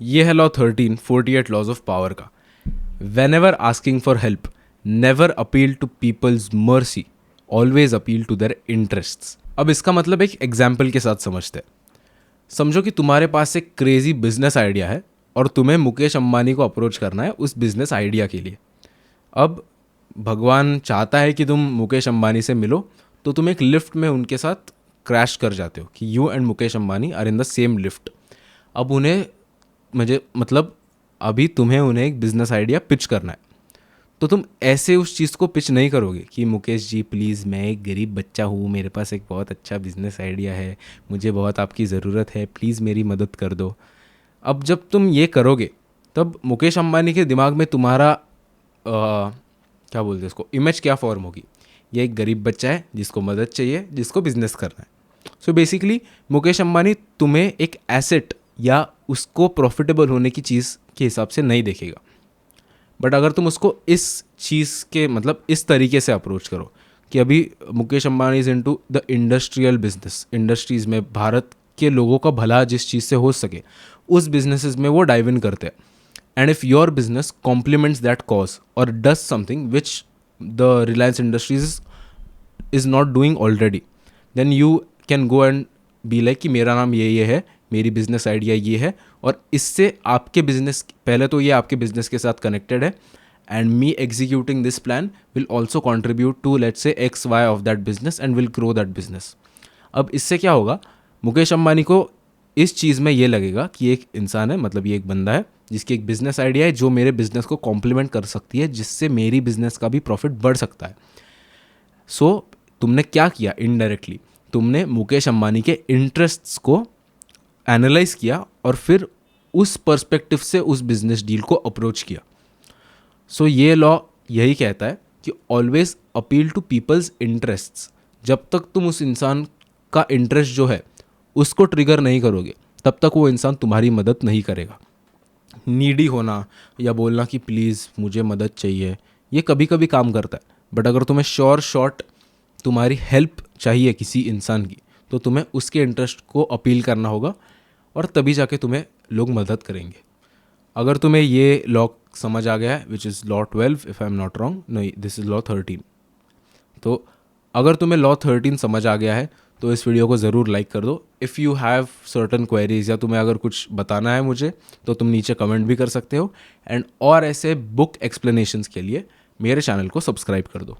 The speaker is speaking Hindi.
ये है लॉ 13 48 लॉज ऑफ पावर का। Whenever asking for help, never appeal to people's mercy, always appeal to their interests. अब इसका मतलब एक एग्जाम्पल के साथ समझते हैं। समझो कि तुम्हारे पास एक क्रेजी बिजनेस आइडिया है और तुम्हें मुकेश अंबानी को अप्रोच करना है उस बिजनेस आइडिया के लिए। अब भगवान चाहता है कि तुम मुकेश अंबानी से मिलो, तो तुम एक लिफ्ट में उनके साथ क्रैश कर जाते हो कि you and Mukesh Ambani are in the same lift. अब उन्हें मतलब अभी तुम्हें उन्हें एक बिजनेस आइडिया पिच करना है, तो तुम ऐसे उस चीज़ को पिच नहीं करोगे कि मुकेश जी प्लीज़, मैं एक गरीब बच्चा हूँ, मेरे पास एक बहुत अच्छा बिजनेस आइडिया है, मुझे बहुत आपकी ज़रूरत है, प्लीज़ मेरी मदद कर दो। अब जब तुम ये करोगे तब मुकेश अंबानी के दिमाग में तुम्हारा क्या बोलते हैं उसको, इमेज क्या फॉर्म होगी? ये एक गरीब बच्चा है जिसको मदद चाहिए, जिसको बिजनेस करना है। सो बेसिकली मुकेश अंबानी तुम्हें एक एसेट या उसको प्रॉफिटेबल होने की चीज़ के हिसाब से नहीं देखेगा। बट अगर तुम उसको इस चीज़ के इस तरीके से अप्रोच करो कि अभी Mukesh Ambani is into the industrial business, industries में भारत के लोगों का भला जिस चीज़ से हो सके उस बिजनेसेस में वो डाइव इन करते हैं। And if your business complements that cause और does something which the Reliance Industries is not doing already, then you can go and be like कि मेरा नाम ये है, मेरी बिजनेस आइडिया ये है, और इससे आपके बिजनेस, पहले तो ये आपके बिजनेस के साथ कनेक्टेड है, and me executing this plan will also contribute to let's say X Y of that business and will grow that business. अब इससे क्या होगा, मुकेश अंबानी को इस चीज़ में ये लगेगा कि एक इंसान है, ये एक बंदा है जिसकी एक बिजनेस आइडिया है जो मेरे बिजनेस को कॉम्प्लीमेंट कर सकती है, जिससे मेरी बिजनेस का भी प्रॉफिट बढ़ सकता है। सो तुमने क्या किया? इनडायरेक्टली तुमने मुकेश अंबानी के इंटरेस्ट्स को एनालाइज किया और फिर उस पर्सपेक्टिव से उस बिजनेस डील को अप्रोच किया। सो ये लॉ यही कहता है कि always appeal to people's interests. जब तक तुम उस इंसान का इंटरेस्ट जो है उसको ट्रिगर नहीं करोगे, तब तक वो इंसान तुम्हारी मदद नहीं करेगा। नीडी होना या बोलना कि प्लीज़ मुझे मदद चाहिए, ये कभी कभी काम करता है, बट अगर तुम्हें शॉर्ट तुम्हारी हेल्प चाहिए किसी इंसान की, तो तुम्हें उसके इंटरेस्ट को अपील करना होगा और तभी जाके तुम्हें लोग मदद करेंगे। अगर तुम्हें ये लॉ समझ आ गया है, which is law 12 if I am not wrong, नहीं दिस इज़ लॉ 13। तो अगर तुम्हें लॉ 13 समझ आ गया है तो इस वीडियो को ज़रूर लाइक कर दो। If you have certain queries या तुम्हें अगर कुछ बताना है मुझे, तो तुम नीचे कमेंट भी कर सकते हो। एंड और ऐसे बुक एक्सप्लेनेशंस के लिए मेरे चैनल को सब्सक्राइब कर दो।